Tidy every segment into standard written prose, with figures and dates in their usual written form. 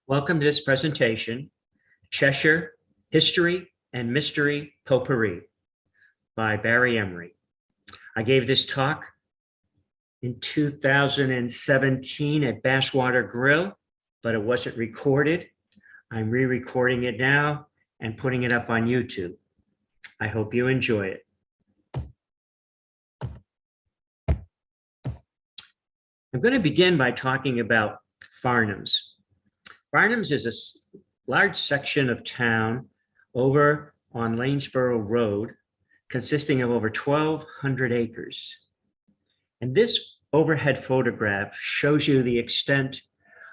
Welcome to this presentation, Cheshire, History and Mystery Potpourri by Barry Emery. I gave this talk in 2017 at Basswater Grill, but it wasn't recorded. I'm re-recording it now and putting it up on YouTube. I hope you enjoy it. I'm going to begin by talking about Farnams. Farnams is a large section of town over on Lanesborough Road, consisting of over 1,200 acres. And this overhead photograph shows you the extent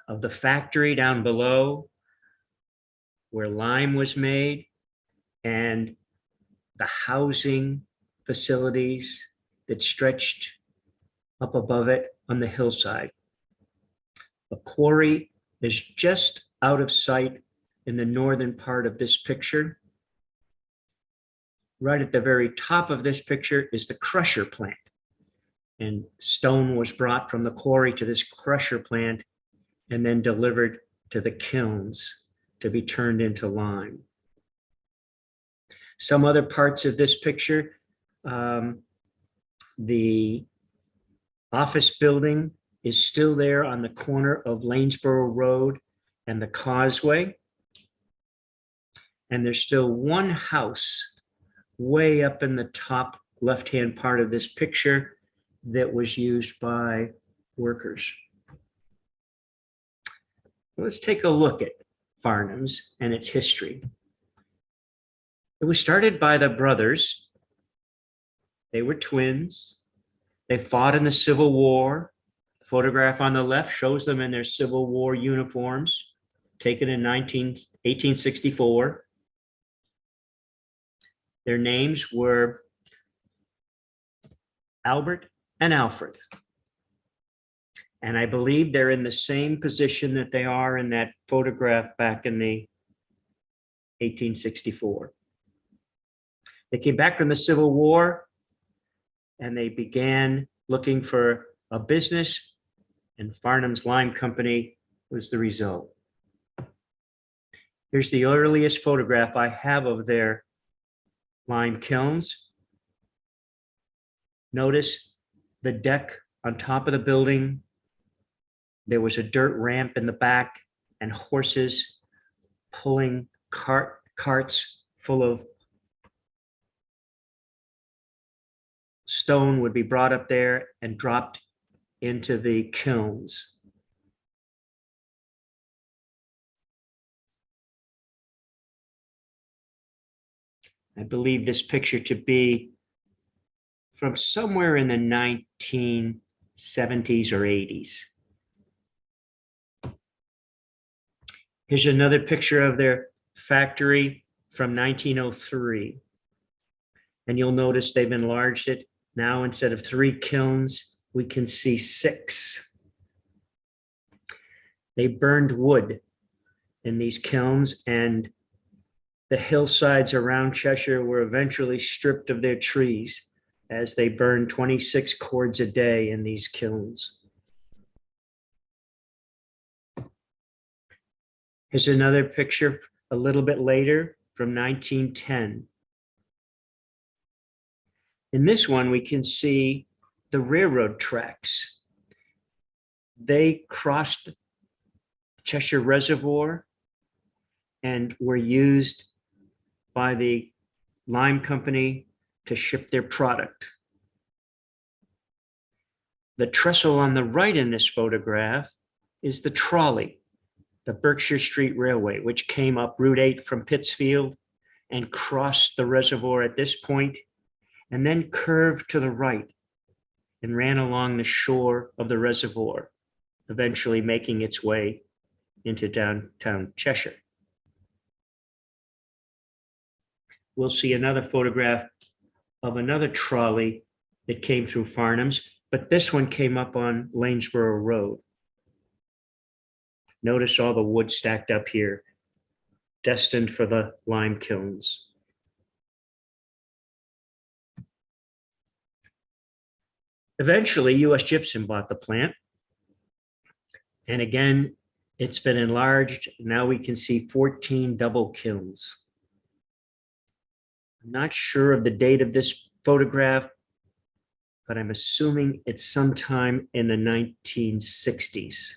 of the factory down below where lime was made and the housing facilities that stretched up above it on the hillside. The quarry is just out of sight in the northern part of this picture. Right at the very top of this picture is the crusher plant. And stone was brought from the quarry to this crusher plant and then delivered to the kilns to be turned into lime. Some other parts of this picture, the office building is still there on the corner of Lanesborough Road and the Causeway. And there's still one house way up in the top left-hand part of this picture that was used by workers. Let's take a look at Farnams and its history. It was started by the brothers. They were twins. They fought in the Civil War. The photograph on the left shows them in their Civil War uniforms, taken in 1864. Their names were Albert and Alfred. And I believe they're in the same position that they are in that photograph back in the 1864. They came back from the Civil War and they began looking for a business, and Farnam's Lime Company was the result. Here's the earliest photograph I have of their lime kilns. Notice the deck on top of the building. There was a dirt ramp in the back and horses pulling carts full of stone would be brought up there and dropped into the kilns. I believe this picture to be from somewhere in the 1970s or 80s. Here's another picture of their factory from 1903. And you'll notice they've enlarged it. Now, instead of 3 kilns, we can see 6. They burned wood in these kilns, and the hillsides around Cheshire were eventually stripped of their trees as they burned 26 cords a day in these kilns. Here's another picture a little bit later from 1910. In this one, we can see the railroad tracks. They crossed Cheshire Reservoir and were used by the lime company to ship their product. The trestle on the right in this photograph is the trolley, the Berkshire Street Railway, which came up Route 8 from Pittsfield and crossed the reservoir at this point, and then curved to the right and ran along the shore of the reservoir, eventually making its way into downtown Cheshire. We'll see another photograph of another trolley that came through Farnams, but this one came up on Lanesborough Road. Notice all the wood stacked up here, destined for the lime kilns. Eventually, U.S. Gypsum bought the plant. And again, It's been enlarged. Now we can see 14 double kilns. I'm not sure of the date of this photograph, but I'm assuming it's sometime in the 1960s.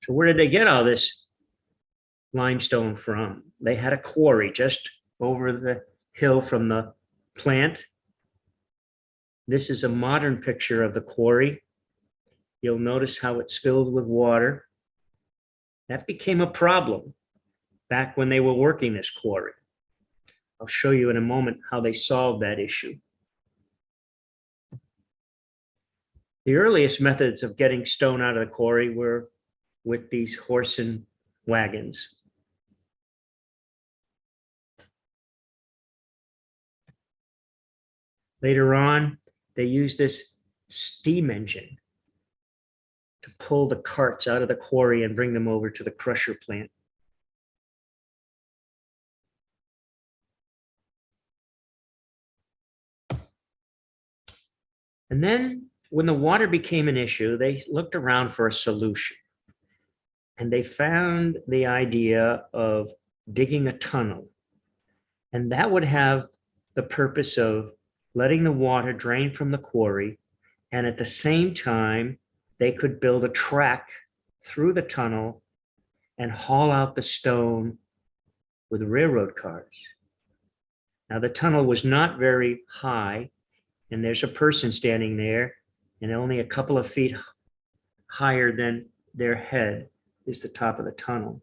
So where did they get all this limestone from? They had a quarry just over the hill from the plant. This is a modern picture of the quarry. You'll notice how it's filled with water. That became a problem back when they were working this quarry. I'll show you in a moment how they solved that issue. The earliest methods of getting stone out of the quarry were with these horse and wagons. Later on, they used this steam engine to pull the carts out of the quarry and bring them over to the crusher plant. And then when the water became an issue, they looked around for a solution. And they found the idea of digging a tunnel. And that would have the purpose of letting the water drain from the quarry. And at the same time, they could build a track through the tunnel and haul out the stone with railroad cars. Now, the tunnel was not very high, and there's a person standing there, and only a couple of feet higher than their head is the top of the tunnel.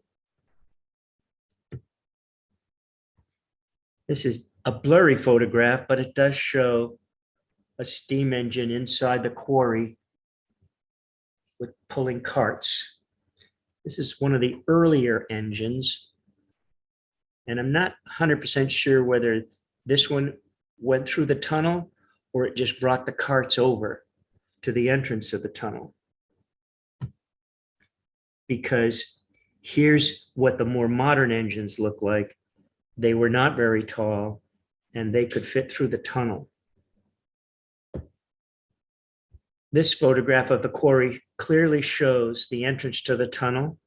This is a blurry photograph, but it does show a steam engine inside the quarry with pulling carts. This is one of the earlier engines, and I'm not 100% sure whether this one went through the tunnel or it just brought the carts over to the entrance of the tunnel. Because here's what the more modern engines look like. They were not very tall, and they could fit through the tunnel. This photograph of the quarry clearly shows the entrance to the tunnel.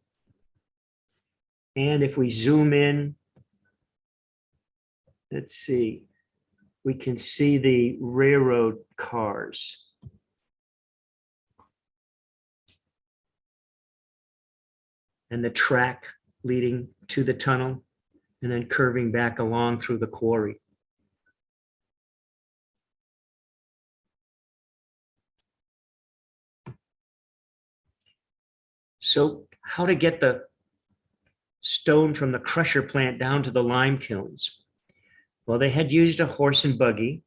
And if we zoom in, let's see, we can see the railroad cars. And the track leading to the tunnel and then curving back along through the quarry. So how to get the stone from the crusher plant down to the lime kilns? Well, they had used a horse and buggy,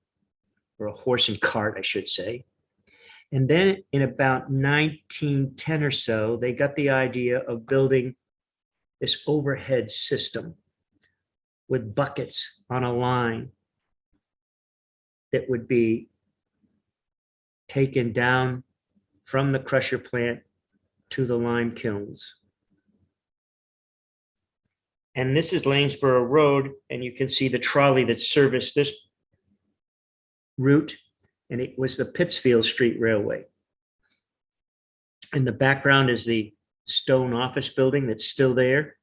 or a horse and cart, I should say. And then in about 1910 or so, they got the idea of building this overhead system with buckets on a line that would be taken down from the crusher plant to the lime kilns. And this is Lanesborough Road, and you can see the trolley that serviced this route, and it was the Pittsfield Street Railway. In the background is the stone office building that's still there.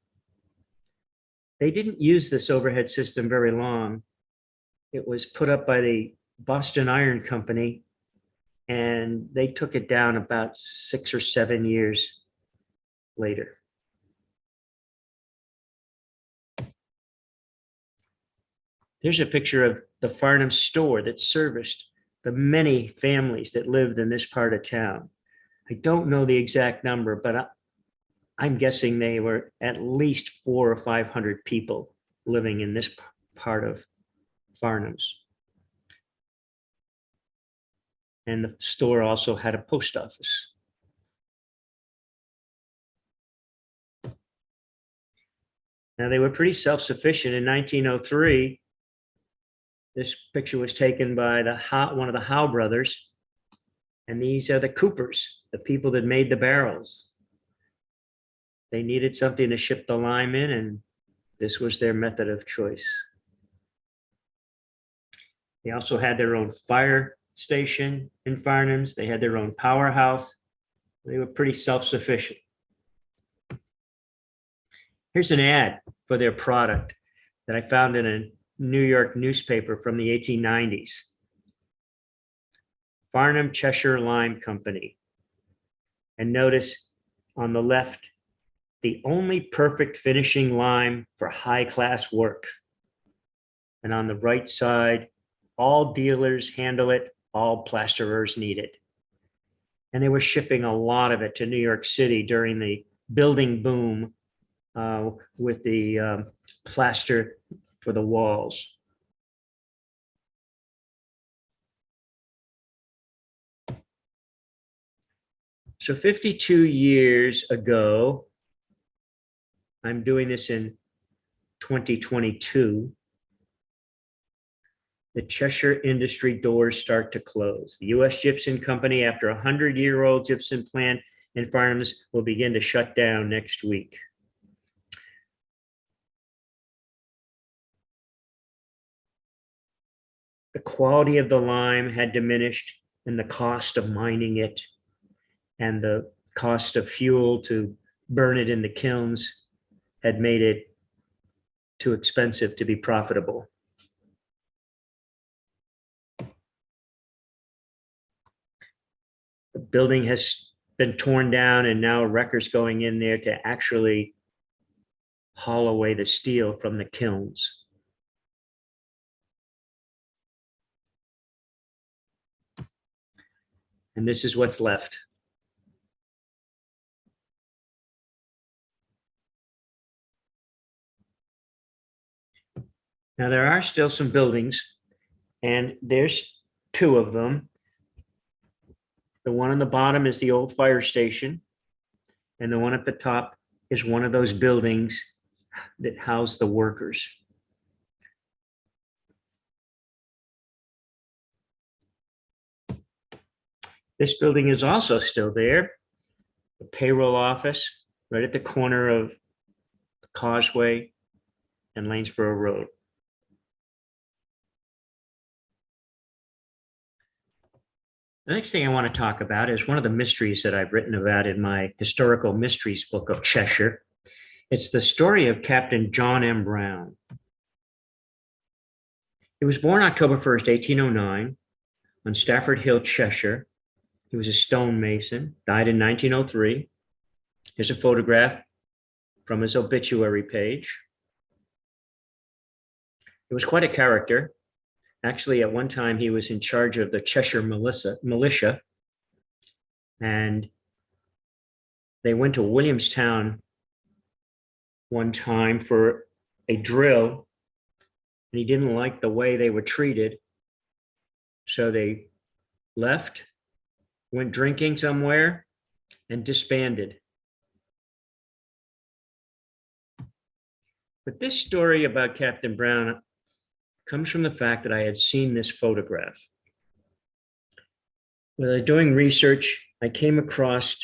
They didn't use this overhead system very long. It was put up by the Boston Iron Company, and they took it down about 6 or 7 years later. Here's a picture of the Farnam store that serviced the many families that lived in this part of town. I don't know the exact number, but I'm guessing they were at least 400 or 500 people living in this part of Farnam's. And the store also had a post office. Now, they were pretty self-sufficient. In 1903, this picture was taken by one of the Howe brothers. And these are the Coopers, the people that made the barrels. They needed something to ship the lime in, and this was their method of choice. They also had their own fire station in Farnham's. They had their own powerhouse. They were pretty self-sufficient. Here's an ad for their product that I found in a New York newspaper from the 1890s. Farnam Cheshire Lime Company. And notice on the left, the only perfect finishing lime for high-class work. And on the right side, all dealers handle it, all plasterers need it. And they were shipping a lot of it to New York City during the building boom with the plaster for the walls. So 52 years ago, I'm doing this in 2022, the Cheshire industry doors start to close. The U.S. Gypsum Company, after a 100-year-old gypsum plant in Farnham's, will begin to shut down next week. The quality of the lime had diminished, and the cost of mining it and the cost of fuel to burn it in the kilns had made it too expensive to be profitable. The building has been torn down, and now a wrecker's going in there to actually haul away the steel from the kilns. And this is what's left. Now, there are still some buildings, and there's two of them. The one on the bottom is the old fire station, and the one at the top is one of those buildings that house the workers. This building is also still there, the payroll office, right at the corner of Causeway and Lanesborough Road. The next thing I want to talk about is one of the mysteries that I've written about in my Historical Mysteries book of Cheshire. It's the story of Captain John M. Brown. He was born October 1st, 1809, on Stafford Hill, Cheshire. He was a stonemason, died in 1903. Here's a photograph from his obituary page. He was quite a character. Actually, at one time, he was in charge of the Cheshire militia, and they went to Williamstown one time for a drill, and he didn't like the way they were treated, so they left, went drinking somewhere, and disbanded. But this story about Captain Brown comes from the fact that I had seen this photograph. When doing research, I came across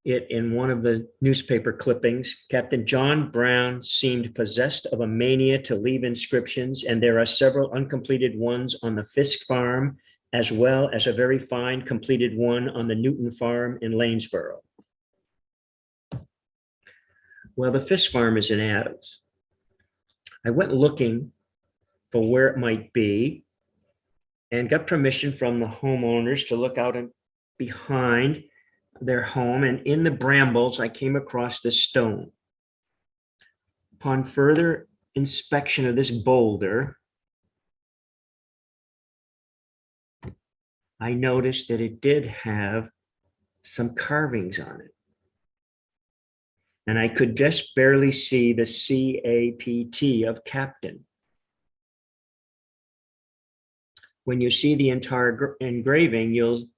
it in one of the newspaper clippings. Captain John Brown seemed possessed of a mania to leave inscriptions, and there are several uncompleted ones on the Fisk farm, as well as a very fine completed one on the Newton farm in Lanesborough. Well, the Fisk farm is in Adams. I went looking for where it might be and got permission from the homeowners to look out behind their home. And in the brambles, I came across this stone. Upon further inspection of this boulder, I noticed that it did have some carvings on it. And I could just barely see the CAPT of Captain. When you see the entire engraving, you'll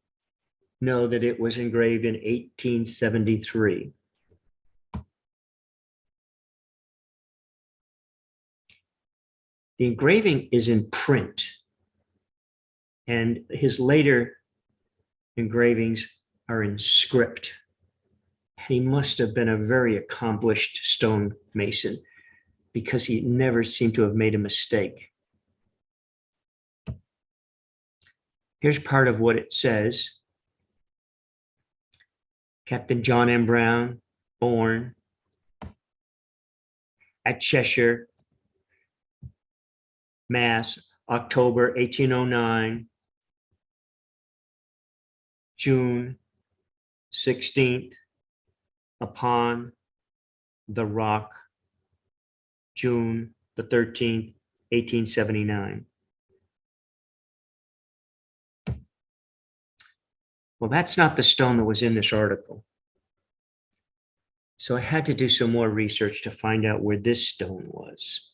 know that it was engraved in 1873. The engraving is in print, and his later engravings are in script. He must have been a very accomplished stonemason because he never seemed to have made a mistake. Here's part of what it says. Captain John M. Brown, born at Cheshire, Mass, October 1809, June 16th, upon the rock, June the 13th, 1879. Well, that's not the stone that was in this article. So I had to do some more research to find out where this stone was.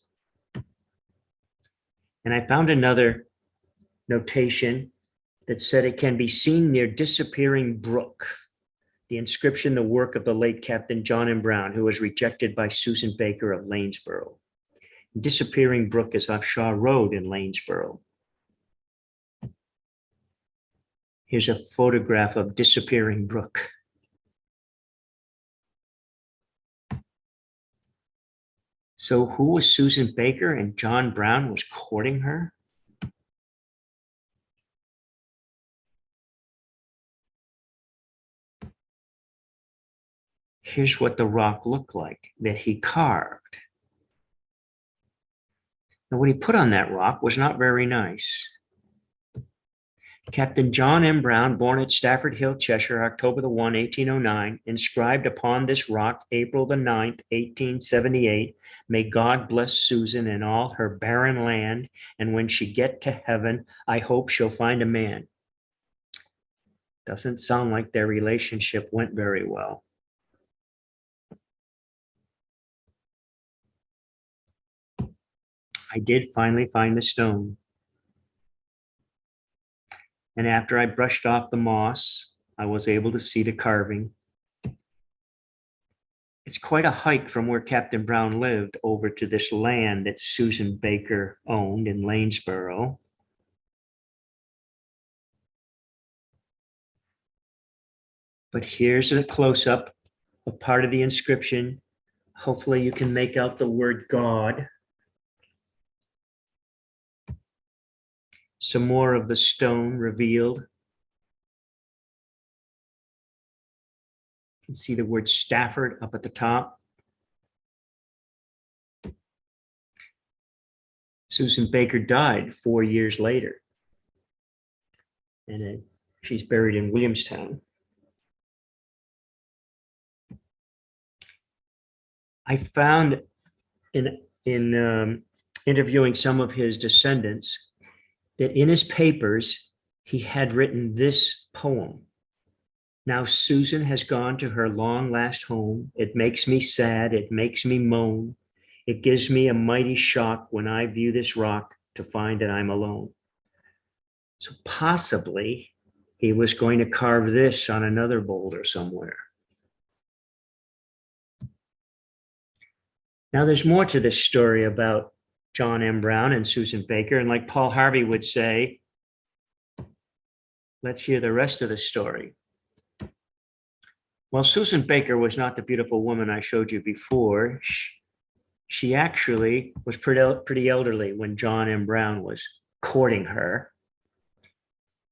And I found another notation that said it can be seen near Disappearing Brook. The inscription, the work of the late Captain John M. Brown, who was rejected by Susan Baker of Lanesborough. Disappearing Brook is off Shaw Road in Lanesborough. Here's a photograph of Disappearing Brook. So who was Susan Baker and John Brown was courting her? Here's what the rock looked like that he carved. Now, what he put on that rock was not very nice. Captain John M. Brown, born at Stafford Hill, Cheshire, October 1, 1809, inscribed upon this rock, April 9th, 1878, may God bless Susan and all her barren land, and when she get to heaven, I hope she'll find a man. Doesn't sound like their relationship went very well. I did finally find the stone. And after I brushed off the moss, I was able to see the carving. It's quite a hike from where Captain Brown lived over to this land that Susan Baker owned in Lanesborough. But here's a close-up of part of the inscription. Hopefully you can make out the word God. Some more of the stone revealed. You can see the word Stafford up at the top. Susan Baker died 4 years later. And she's buried in Williamstown. I found in interviewing some of his descendants that in his papers, he had written this poem. Now Susan has gone to her long last home. It makes me sad, it makes me moan. It gives me a mighty shock when I view this rock to find that I'm alone. So possibly he was going to carve this on another boulder somewhere. Now there's more to this story about John M. Brown and Susan Baker. And like Paul Harvey would say, let's hear the rest of the story. Well, Susan Baker was not the beautiful woman I showed you before. She actually was pretty elderly when John M. Brown was courting her.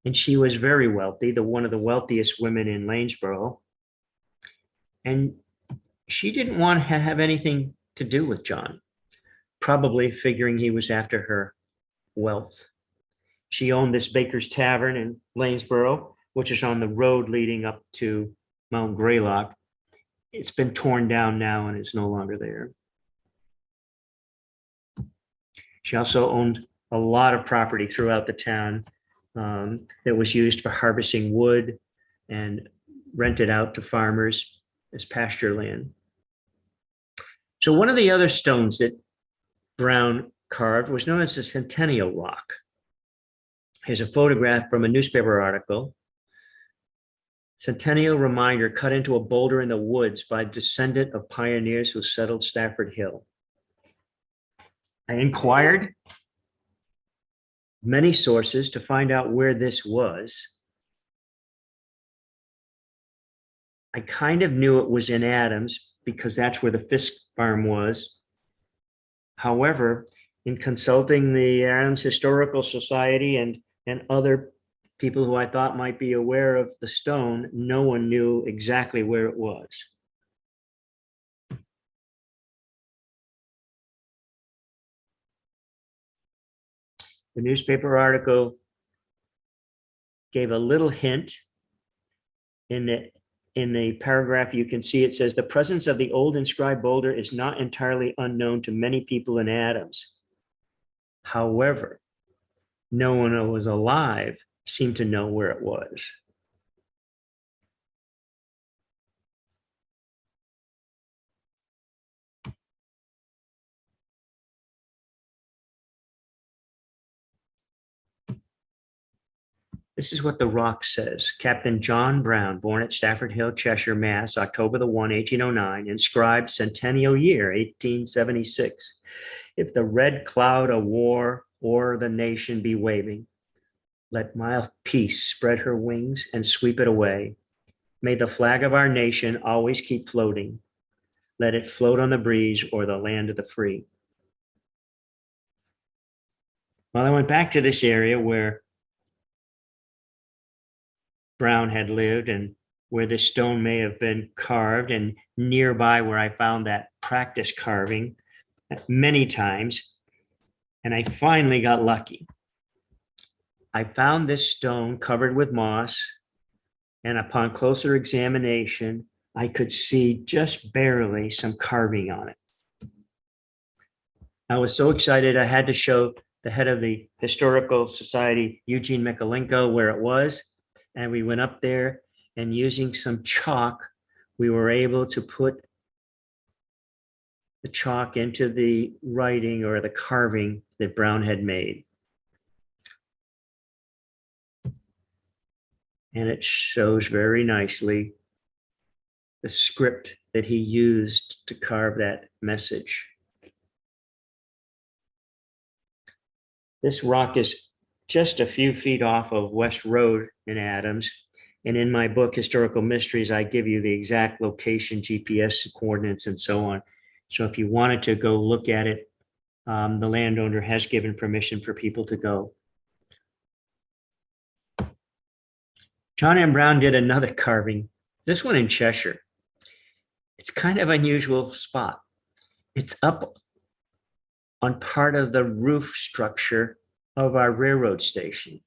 And she was very wealthy, one of the wealthiest women in Lanesborough. And she didn't want to have anything to do with John, probably figuring he was after her wealth. She owned this Baker's Tavern in Lanesborough, which is on the road leading up to Mount Greylock. It's been torn down now and is no longer there. She also owned a lot of property throughout the town that was used for harvesting wood and rented out to farmers as pasture land. So one of the other stones that Brown carved was known as the Centennial Rock. Here's a photograph from a newspaper article. Centennial reminder cut into a boulder in the woods by a descendant of pioneers who settled Stafford Hill. I inquired many sources to find out where this was. I kind of knew it was in Adams because that's where the Fisk farm was. However, in consulting the Adams Historical Society and other people who I thought might be aware of the stone, no one knew exactly where it was. The newspaper article gave a little hint in the paragraph. You can see it says the presence of the old inscribed boulder is not entirely unknown to many people in Adams. However, no one who was alive seemed to know where it was. This is what the rock says. Captain John Brown, born at Stafford Hill, Cheshire, Mass, October the 1, 1809, inscribed centennial year, 1876. If the red cloud of war o'er the nation be waving, let mild peace spread her wings and sweep it away. May the flag of our nation always keep floating. Let it float on the breeze o'er the land of the free. Well, I went back to this area where Brown had lived and where this stone may have been carved, and nearby where I found that practice carving many times. And I finally got lucky. I found this stone covered with moss, and upon closer examination, I could see just barely some carving on it. I was so excited, I had to show the head of the Historical Society, Eugene Mikalenko, where it was. And we went up there, and using some chalk, we were able to put the chalk into the writing or the carving that Brown had made. And it shows very nicely the script that he used to carve that message. This rock is just a few feet off of West Road in Adams. And in my book, Historical Mysteries, I give you the exact location, GPS coordinates, and so on. So if you wanted to go look at it, the landowner has given permission for people to go. John M. Brown did another carving, this one in Cheshire. It's kind of unusual spot. It's up on part of the roof structure of our railroad station.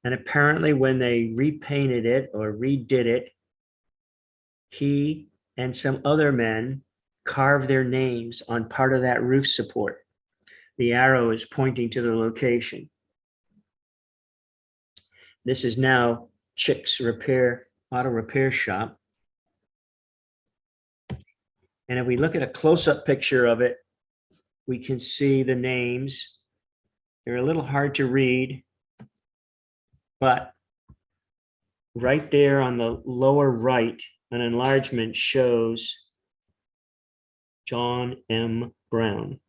And apparently when they repainted it or redid it, he and some other men carved their names on part of that roof support. The arrow is pointing to the location. This is now Chick's auto repair shop. And if we look at a close-up picture of it, we can see the names. They're a little hard to read, but right there on the lower right, an enlargement shows John M. Brown.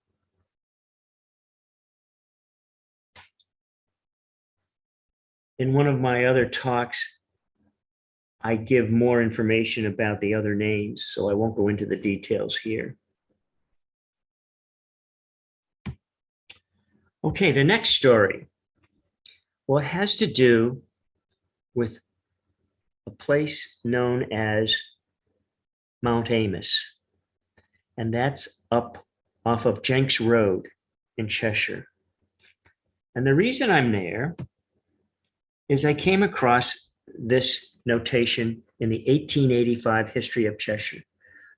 In one of my other talks, I give more information about the other names, so I won't go into the details here. Okay, the next story. Well, it has to do with a place known as Mount Amos, and that's up off of Jenks Road in Cheshire. And the reason I'm there is I came across this notation in the 1885 History of Cheshire.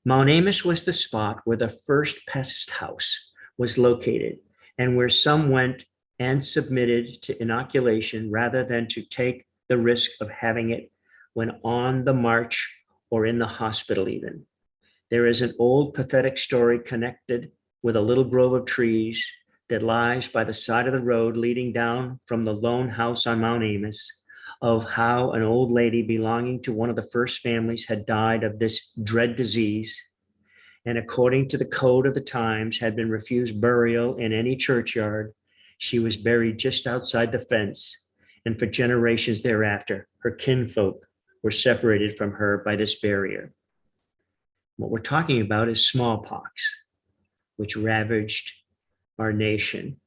Mount Amos was the spot where the first pest house was located and where some went and submitted to inoculation rather than to take the risk of having it when on the march or in the hospital even. There is an old pathetic story connected with a little grove of trees that lies by the side of the road leading down from the lone house on Mount Amos, of how an old lady belonging to one of the first families had died of this dread disease, and according to the code of the times had been refused burial in any churchyard. She was buried just outside the fence, and for generations thereafter, her kinfolk were separated from her by this barrier. What we're talking about is smallpox, which ravaged our nation.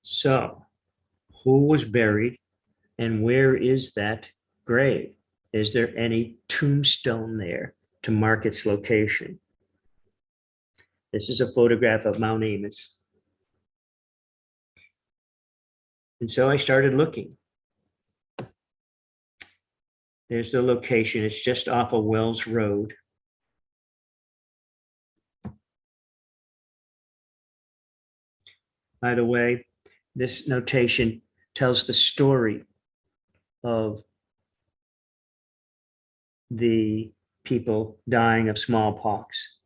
So, who was buried and where is that grave? Is there any tombstone there to mark its location? This is a photograph of Mount Amos. And so I started looking. There's the location. It's just off of Wells Road. By the way, this notation tells the story of the people dying of smallpox.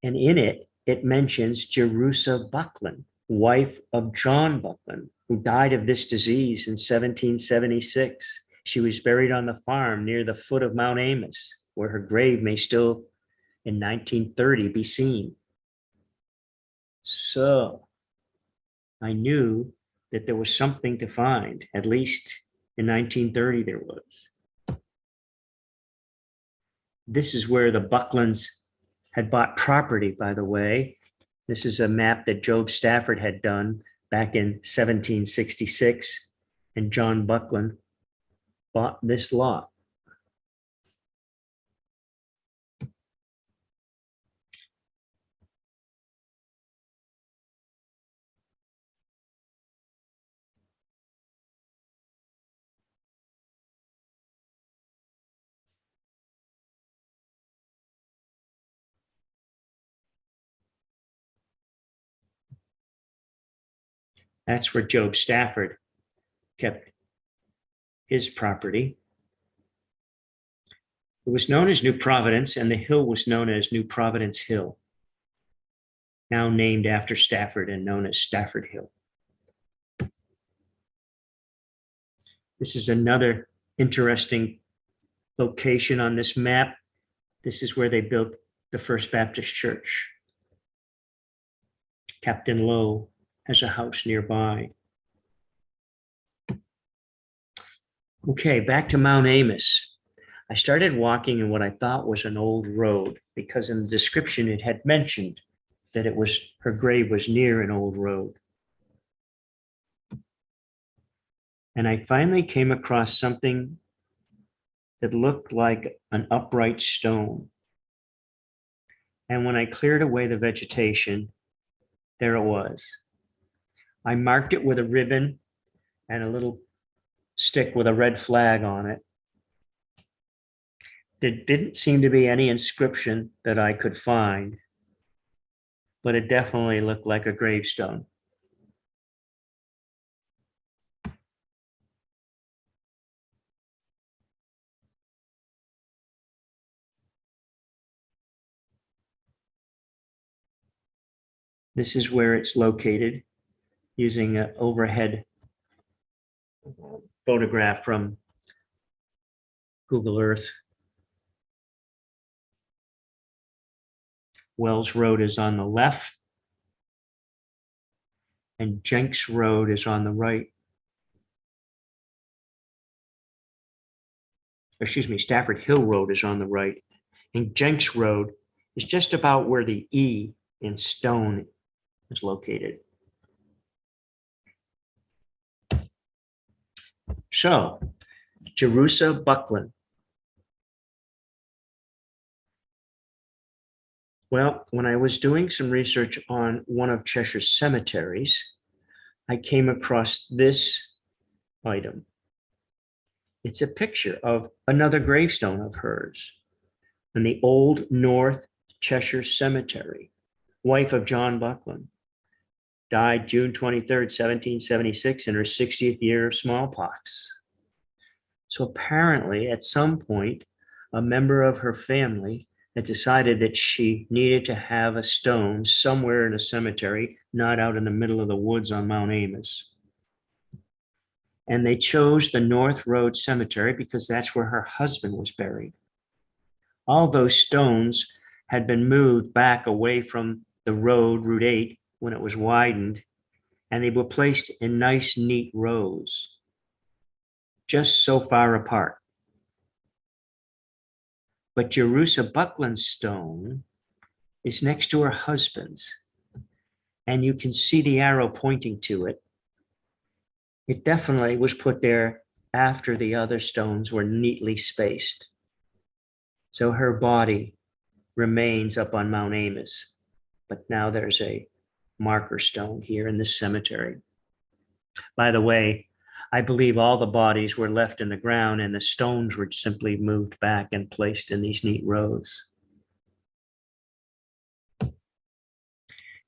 And in it, it mentions Jerusha Buckland, wife of John Buckland, who died of this disease in 1776. She was buried on the farm near the foot of Mount Amos, where her grave may still, in 1930, be seen. So I knew that there was something to find, at least in 1930 there was. This is where the Bucklands had bought property, by the way. This is a map that Job Stafford had done back in 1766, and John Buckland bought this lot. That's where Job Stafford kept his property. It was known as New Providence, and the hill was known as New Providence Hill, now named after Stafford and known as Stafford Hill. This is another interesting location on this map. This is where they built the First Baptist Church. Captain Lowe has a house nearby. Okay, back to Mount Amos. I started walking in what I thought was an old road because in the description it had mentioned that it was her grave was near an old road. And I finally came across something that looked like an upright stone. And when I cleared away the vegetation, there it was. I marked it with a ribbon and a little stick with a red flag on it. There didn't seem to be any inscription that I could find, but it definitely looked like a gravestone. This is where it's located using an overhead photograph from Google Earth. Wells Road is on the left and Jenks Road is on the right. Excuse me, Stafford Hill Road is on the right. And Jenks Road is just about where the E in stone is located. So, Jerusha Buckland. Well, when I was doing some research on one of Cheshire's cemeteries, I came across this item. It's a picture of another gravestone of hers in the Old North Cheshire Cemetery, wife of John Buckland, died June 23rd, 1776 in her 60th year of smallpox. So apparently at some point, a member of her family had decided that she needed to have a stone somewhere in a cemetery, not out in the middle of the woods on Mount Amos. And they chose the North Road Cemetery because that's where her husband was buried. All those stones had been moved back away from the road, Route 8, when it was widened, and they were placed in nice, neat rows, just so far apart. But Jerusha Buckland's stone is next to her husband's. and you can see the arrow pointing to it. It definitely was put there after the other stones were neatly spaced. So her body remains up on Mount Amos, but now there's a marker stone here in this cemetery. By the way, I believe all the bodies were left in the ground and the stones were simply moved back and placed in these neat rows.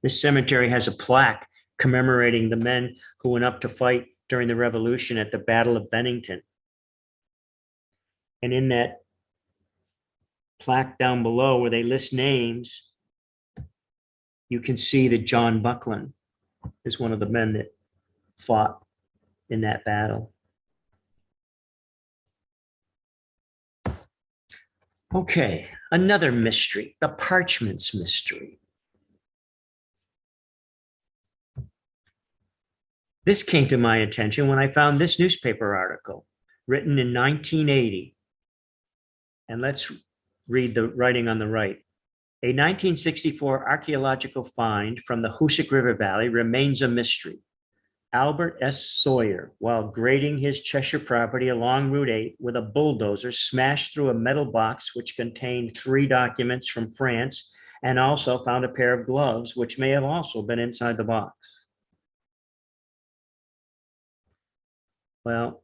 This cemetery has a plaque commemorating the men who went up to fight during the Revolution at the Battle of Bennington. And in that plaque down below where they list names, you can see that John Buckland is one of the men that fought in that battle. Okay, another mystery, the parchments mystery. This came to my attention when I found this newspaper article written in 1980. And let's read the writing on the right. A 1964 archaeological find from the Hoosick River Valley remains a mystery. Albert S. Sawyer, while grading his Cheshire property along Route 8 with a bulldozer, smashed through a metal box which contained 3 documents from France and also found a pair of gloves, which may have also been inside the box. Well,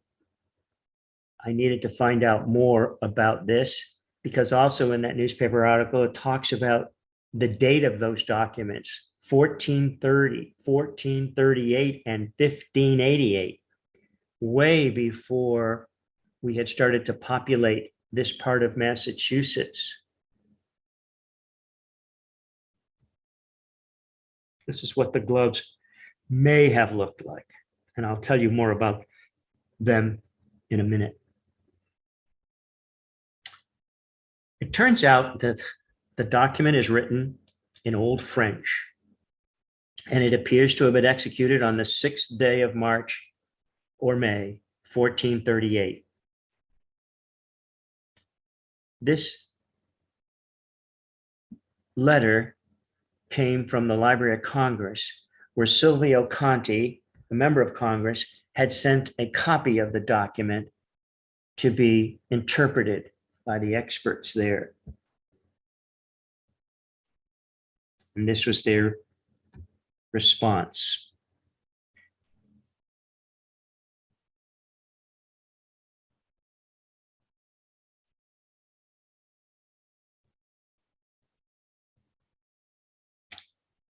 I needed to find out more about this because also in that newspaper article, it talks about the date of those documents, 1430, 1438, and 1588, way before we had started to populate this part of Massachusetts. This is what the gloves may have looked like, and I'll tell you more about them in a minute. It turns out that the document is written in Old French, and it appears to have been executed on the 6th day of March or May, 1438. This letter came from the Library of Congress, where Silvio Conti, a member of Congress, had sent a copy of the document to be interpreted by the experts there. And this was their response.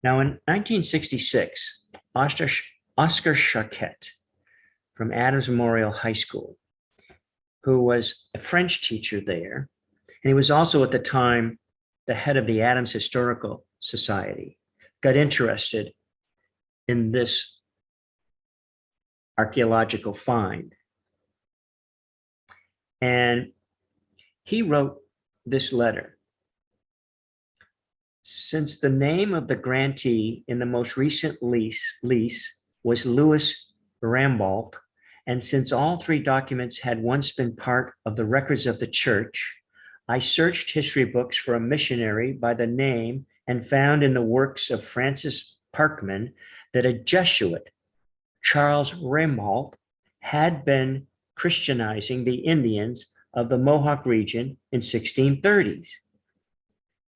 Now, in 1966, Oscar Charquet from Adams Memorial High School, who was a French teacher there, and he was also at the time the head of the Adams Historical Society, got interested in this archaeological find. And he wrote this letter. Since the name of the grantee in the most recent lease was Louis Rambolt, and since all 3 documents had once been part of the records of the church, I searched history books for a missionary by the name and found in the works of Francis Parkman that a Jesuit, Charles Rambolt, had been Christianizing the Indians of the Mohawk region in 1630s.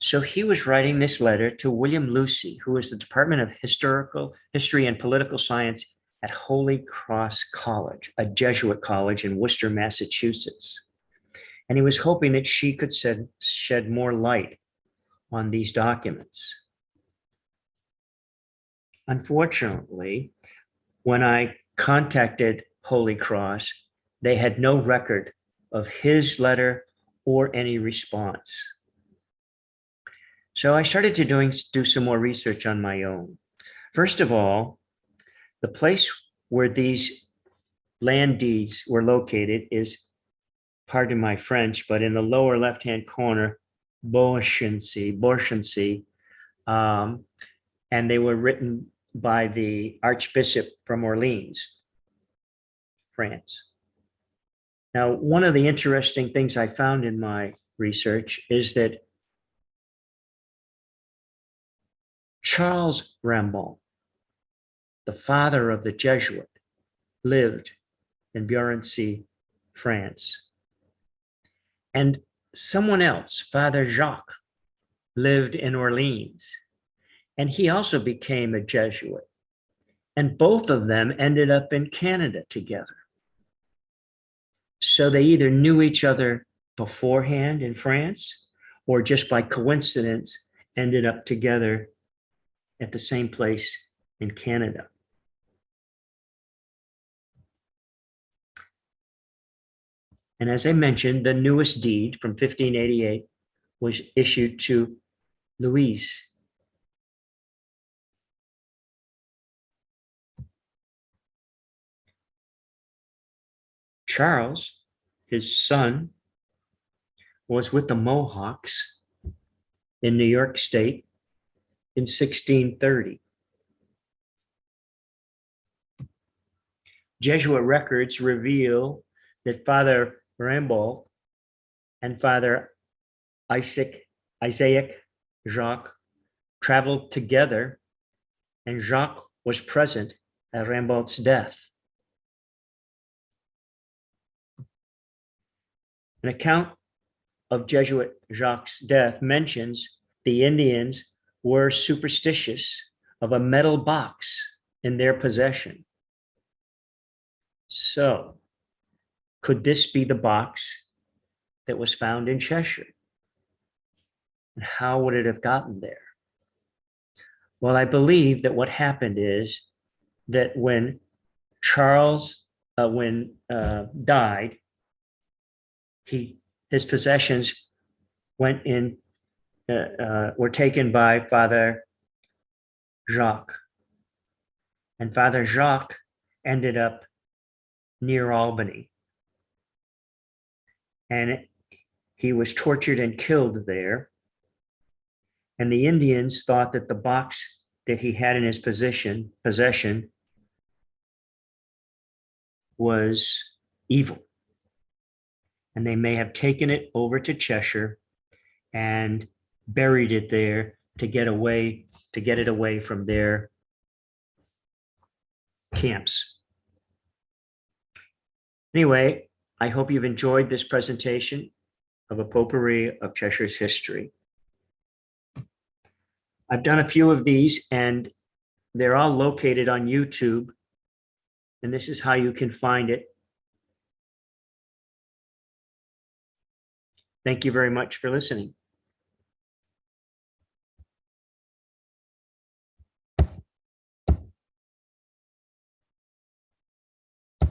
So he was writing this letter to William Lucy, who was the Department of History and Political Science at Holy Cross College, a Jesuit college in Worcester, Massachusetts. And he was hoping that she could shed more light on these documents. Unfortunately, when I contacted Holy Cross, they had no record of his letter or any response. So I started to do some more research on my own. First of all, the place where these land deeds were located is, pardon my French, but in the lower left-hand corner, Beauchamp, and they were written by the Archbishop from Orleans, France. Now, one of the interesting things I found in my research is that Charles Rambolt the father of the Jesuit, lived in Burency, France. And someone else, Father Jacques, lived in Orleans, and he also became a Jesuit. And both of them ended up in Canada together. So they either knew each other beforehand in France, or just by coincidence ended up together at the same place in Canada. And as I mentioned, the newest deed from 1588 was issued to Louise. Charles, his son, was with the Mohawks in New York State in 1630. Jesuit records reveal that Father Rambaud and Father Isaac Jacques traveled together, and Jacques was present at Rambaud's death. An account of Jesuit Jacques' death mentions the Indians were superstitious of a metal box in their possession. So, could this be the box that was found in Cheshire? And how would it have gotten there? Well, I believe that what happened is that when Charles died, his possessions went in, were taken by Father Jacques, and Father Jacques ended up near Albany, and he was tortured and killed there. And the Indians thought that the box that he had in his possession was evil. And they may have taken it over to Cheshire and buried it there to get it away from their camps. Anyway, I hope you've enjoyed this presentation of a potpourri of Cheshire's history. I've done a few of these, and they're all located on YouTube, and this is how you can find it. Thank you very much for listening.